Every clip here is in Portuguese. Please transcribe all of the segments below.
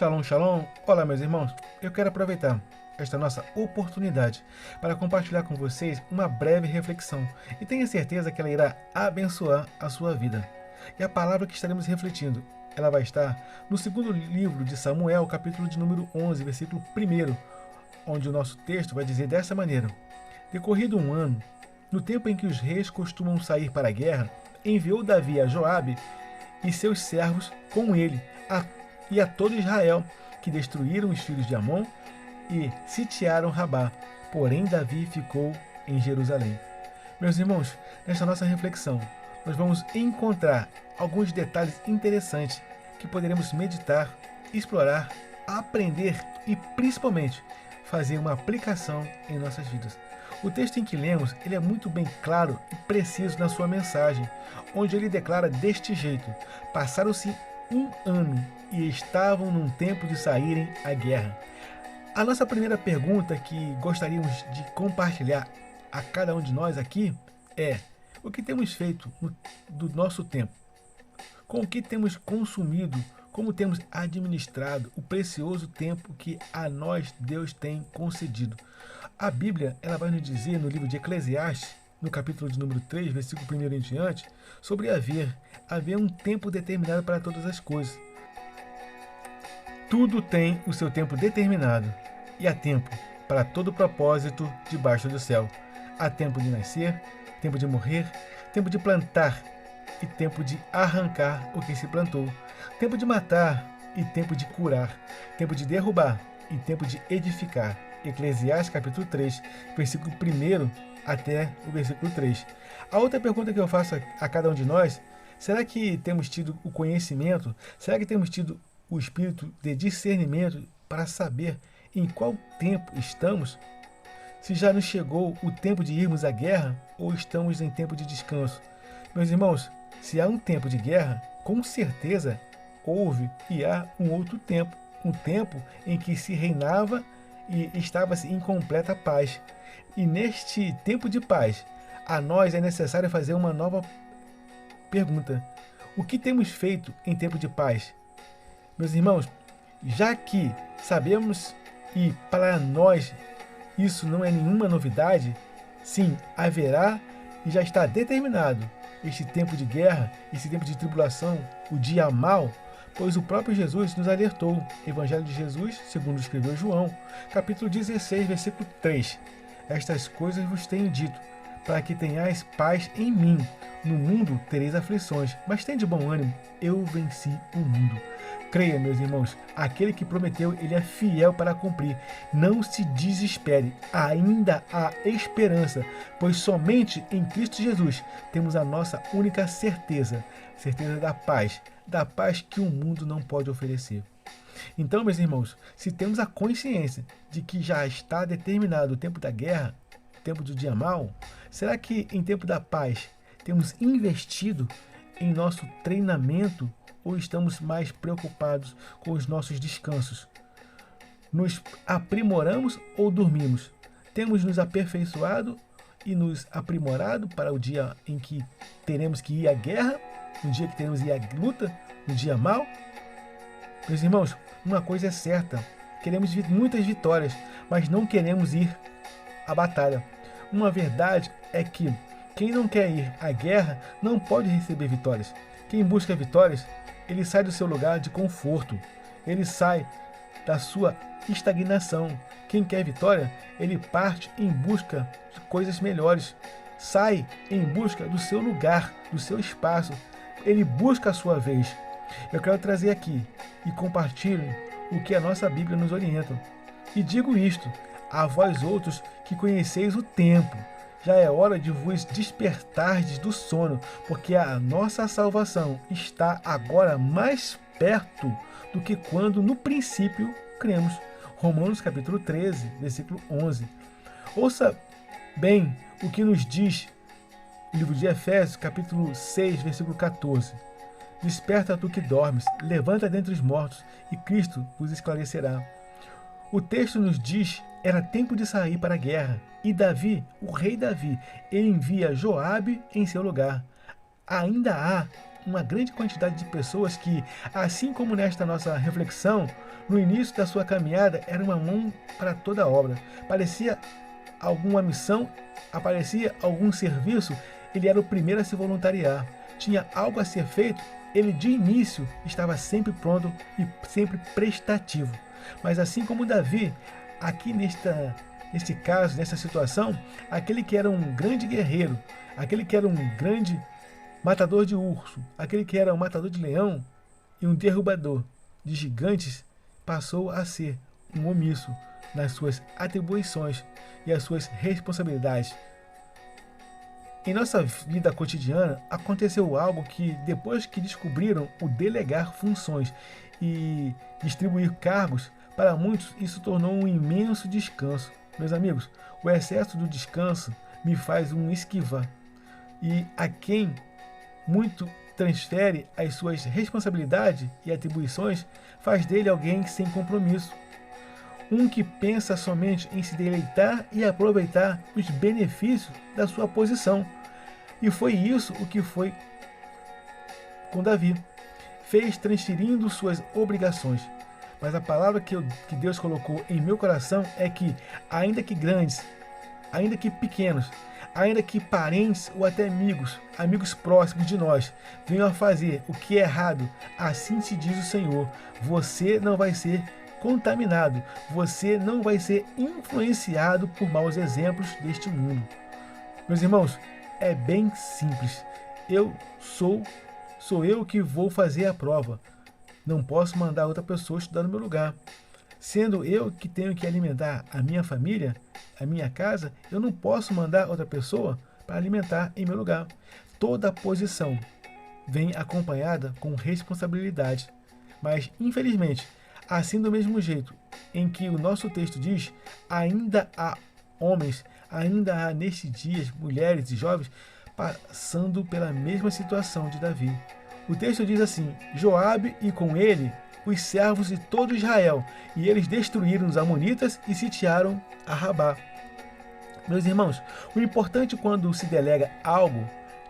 Shalom, shalom. Olá, meus irmãos. Eu quero aproveitar esta nossa oportunidade para compartilhar com vocês uma breve reflexão e tenha certeza que ela irá abençoar a sua vida. E a palavra que estaremos refletindo, ela vai estar no segundo livro de Samuel, capítulo de número 11, versículo 1, onde o nosso texto vai dizer dessa maneira: Decorrido um ano, no tempo em que os reis costumam sair para a guerra, enviou Davi a Joabe e seus servos com ele e a todo Israel, que destruíram os filhos de Amon e sitiaram Rabá. Porém, Davi ficou em Jerusalém. Meus irmãos, nesta nossa reflexão, nós vamos encontrar alguns detalhes interessantes que poderemos meditar, explorar, aprender e, principalmente, fazer uma aplicação em nossas vidas. O texto em que lemos, ele é muito bem claro e preciso na sua mensagem, onde ele declara deste jeito: passaram-se um ano e estavam num tempo de saírem à guerra. A nossa primeira pergunta que gostaríamos de compartilhar a cada um de nós aqui é: o que temos feito do nosso tempo? Com o que temos consumido? Como temos administrado o precioso tempo que a nós Deus tem concedido? A Bíblia, ela vai nos dizer no livro de Eclesiastes, no capítulo de número 3, versículo 1 em diante, sobre haver um tempo determinado para todas as coisas. Tudo tem o seu tempo determinado, e há tempo para todo propósito debaixo do céu. Há tempo de nascer, tempo de morrer, tempo de plantar e tempo de arrancar o que se plantou, tempo de matar e tempo de curar, tempo de derrubar e tempo de edificar. Eclesiastes capítulo 3, versículo 1 até o versículo 3. A outra pergunta que eu faço a cada um de nós: será que temos tido o conhecimento? Será que temos tido o espírito de discernimento para saber em qual tempo estamos? Se já nos chegou o tempo de irmos à guerra ou estamos em tempo de descanso? Meus irmãos, se há um tempo de guerra, com certeza houve e há um outro tempo, um tempo em que se reinava e estava-se em completa paz. E neste tempo de paz, a nós é necessário fazer uma nova pergunta: o que temos feito em tempo de paz? Meus irmãos, já que sabemos e para nós isso não é nenhuma novidade, sim, haverá e já está determinado este tempo de guerra, esse tempo de tribulação, o dia mau, pois o próprio Jesus nos alertou. Evangelho de Jesus, segundo escreveu João, capítulo 16, versículo 3. Estas coisas vos tenho dito, para que tenhais paz em mim. No mundo tereis aflições, mas tende bom ânimo, eu venci o mundo. Creia, meus irmãos, aquele que prometeu, ele é fiel para cumprir. Não se desespere, ainda há esperança, pois somente em Cristo Jesus temos a nossa única certeza, certeza da paz que o mundo não pode oferecer. Então, meus irmãos, se temos a consciência de que já está determinado o tempo da guerra, o tempo do dia mau, será que em tempo da paz temos investido em nosso treinamento ou estamos mais preocupados com os nossos descansos? Nos aprimoramos ou dormimos? Temos nos aperfeiçoado e nos aprimorado para o dia em que teremos que ir à guerra, no dia que teremos que ir à luta, no dia mau? Meus irmãos, uma coisa é certa: queremos muitas vitórias, mas não queremos ir à batalha. Uma verdade é que quem não quer ir à guerra não pode receber vitórias. Quem busca vitórias, ele sai do seu lugar de conforto, ele sai da sua estagnação. Quem quer vitória, ele parte em busca de coisas melhores, sai em busca do seu lugar, do seu espaço, ele busca a sua vez. Eu quero trazer aqui e compartilho o que a nossa Bíblia nos orienta. E digo isto a vós outros que conheceis o tempo: já é hora de vos despertardes do sono, porque a nossa salvação está agora mais perto do que quando no princípio cremos. Romanos capítulo 13, versículo 11. Ouça bem o que nos diz o livro de Efésios, capítulo 6, versículo 14. Desperta tu que dormes, levanta dentre os mortos, e Cristo vos esclarecerá. O texto nos diz: era tempo de sair para a guerra, e Davi, o rei Davi, ele envia Joabe em seu lugar. Ainda há uma grande quantidade de pessoas que, assim como nesta nossa reflexão, no início da sua caminhada era uma mão para toda a obra. Parecia alguma missão, aparecia algum serviço, ele era o primeiro a se voluntariar. Tinha algo a ser feito, ele de início estava sempre pronto e sempre prestativo. Mas assim como Davi, aqui neste caso, nessa situação, aquele que era um grande guerreiro, aquele que era um grande matador de urso, aquele que era um matador de leão e um derrubador de gigantes, passou a ser um omisso nas suas atribuições e as suas responsabilidades. Em nossa vida cotidiana, aconteceu algo que, depois que descobriram o delegar funções e distribuir cargos, para muitos isso tornou um imenso descanso. Meus amigos, o excesso do descanso me faz um esquivar. E a quem muito transfere as suas responsabilidades e atribuições, faz dele alguém sem compromisso. Um que pensa somente em se deleitar e aproveitar os benefícios da sua posição. E foi isso o que foi com Davi. Fez transferindo suas obrigações. Mas a palavra que Deus colocou em meu coração é que, ainda que grandes, ainda que pequenos, ainda que parentes ou até amigos próximos de nós, venham a fazer o que é errado, assim se diz o Senhor, você não vai ser contaminado, você não vai ser influenciado por maus exemplos deste mundo. Meus irmãos, é bem simples. Sou eu que vou fazer a prova. Não posso mandar outra pessoa estudar no meu lugar. Sendo eu que tenho que alimentar a minha família, a minha casa, eu não posso mandar outra pessoa para alimentar em meu lugar. Toda posição vem acompanhada com responsabilidade. Mas, infelizmente, assim do mesmo jeito em que o nosso texto diz, ainda há homens, ainda há nestes dias mulheres e jovens passando pela mesma situação de Davi. O texto diz assim, Joabe e com ele os servos de todo Israel, e eles destruíram os amonitas e sitiaram a Rabá. Meus irmãos, o importante quando se delega algo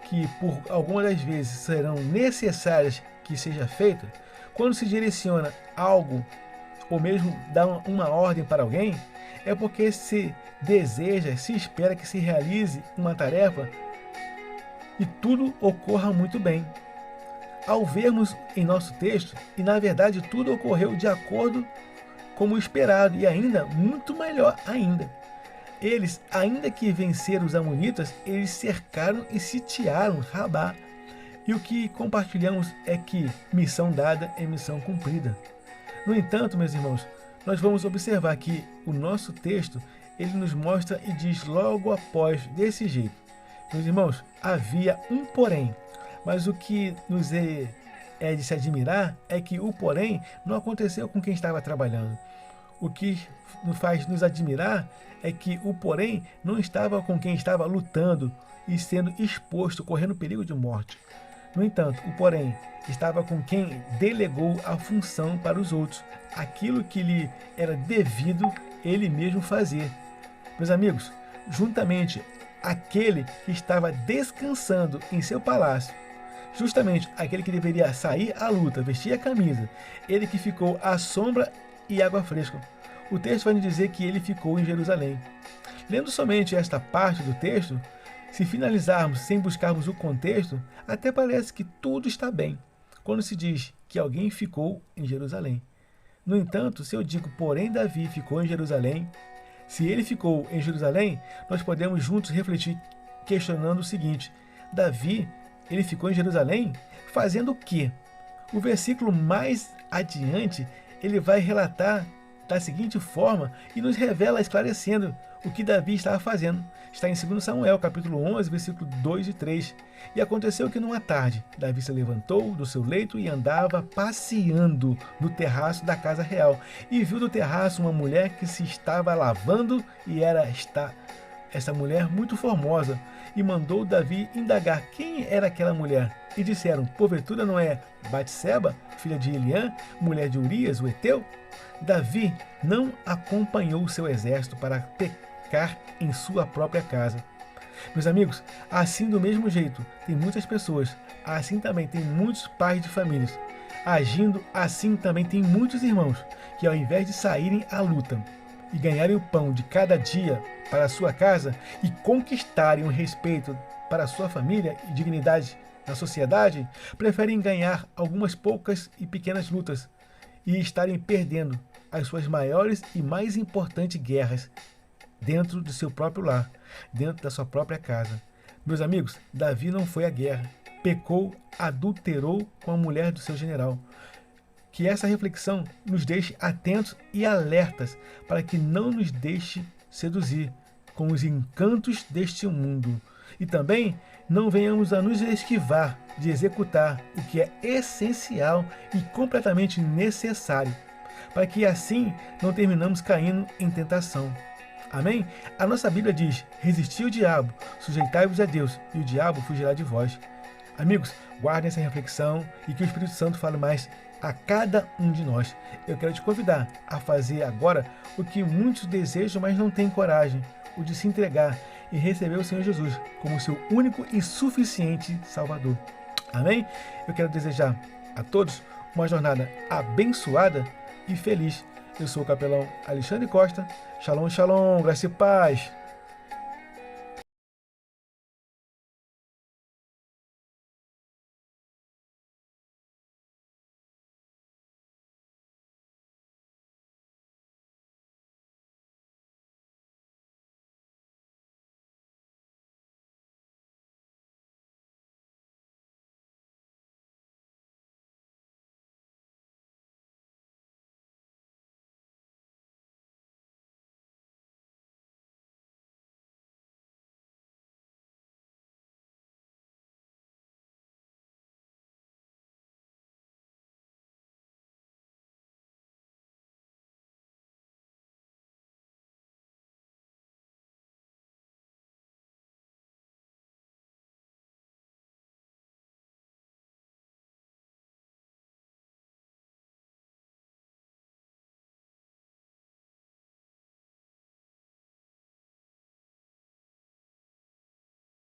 que por algumas das vezes serão necessárias que seja feito, quando se direciona algo ou mesmo dá uma ordem para alguém, é porque se deseja, se espera que se realize uma tarefa e tudo ocorra muito bem. Ao vermos em nosso texto, e na verdade tudo ocorreu de acordo como esperado e ainda muito melhor ainda. Eles, ainda que venceram os amonitas, eles cercaram e sitiaram Rabá. E o que compartilhamos é que missão dada é missão cumprida. No entanto, meus irmãos, nós vamos observar que o nosso texto, ele nos mostra e diz logo após desse jeito. Meus irmãos, havia um porém, mas o que nos é de se admirar é que o porém não aconteceu com quem estava trabalhando. O que nos faz nos admirar é que o porém não estava com quem estava lutando e sendo exposto, correndo perigo de morte. No entanto, o porém estava com quem delegou a função para os outros, aquilo que lhe era devido ele mesmo fazer. Meus amigos, juntamente aquele que estava descansando em seu palácio, justamente aquele que deveria sair à luta, vestir a camisa, ele que ficou à sombra e água fresca. O texto vai nos dizer que ele ficou em Jerusalém. Lendo somente esta parte do texto, se finalizarmos sem buscarmos o contexto, até parece que tudo está bem, quando se diz que alguém ficou em Jerusalém. No entanto, se eu digo, porém Davi ficou em Jerusalém, se ele ficou em Jerusalém, nós podemos juntos refletir questionando o seguinte, Davi, ele ficou em Jerusalém fazendo o quê? O versículo mais adiante, ele vai relatar da seguinte forma e nos revela esclarecendo o que Davi estava fazendo. Está em 2 Samuel, capítulo 11, versículo 2 e 3. E aconteceu que numa tarde, Davi se levantou do seu leito e andava passeando no terraço da casa real. E viu do terraço uma mulher que se estava lavando e era essa mulher muito formosa. E mandou Davi indagar quem era aquela mulher. E disseram, porventura não é Batseba, filha de Eliã, mulher de Urias, o Heteu? Davi não acompanhou o seu exército para pecar em sua própria casa. Meus amigos, assim do mesmo jeito, tem muitas pessoas, assim também tem muitos pais de famílias. Agindo assim também tem muitos irmãos que, ao invés de saírem à luta e ganharem o pão de cada dia para a sua casa e conquistarem o respeito para a sua família e dignidade na sociedade, preferem ganhar algumas poucas e pequenas lutas e estarem perdendo as suas maiores e mais importantes guerras dentro do seu próprio lar, dentro da sua própria casa. Meus amigos, Davi não foi à guerra, pecou, adulterou com a mulher do seu general. Que essa reflexão nos deixe atentos e alertas para que não nos deixe seduzir com os encantos deste mundo. E também não venhamos a nos esquivar de executar o que é essencial e completamente necessário, para que assim não terminamos caindo em tentação. Amém? A nossa Bíblia diz: resisti ao diabo, sujeitai-vos a Deus, e o diabo fugirá de vós. Amigos, guardem essa reflexão e que o Espírito Santo fale mais a cada um de nós. Eu quero te convidar a fazer agora o que muitos desejam, mas não têm coragem, o de se entregar e receber o Senhor Jesus como seu único e suficiente Salvador. Amém? Eu quero desejar a todos uma jornada abençoada e feliz. Eu sou o capelão Alexandre Costa. Shalom, shalom, graça e paz.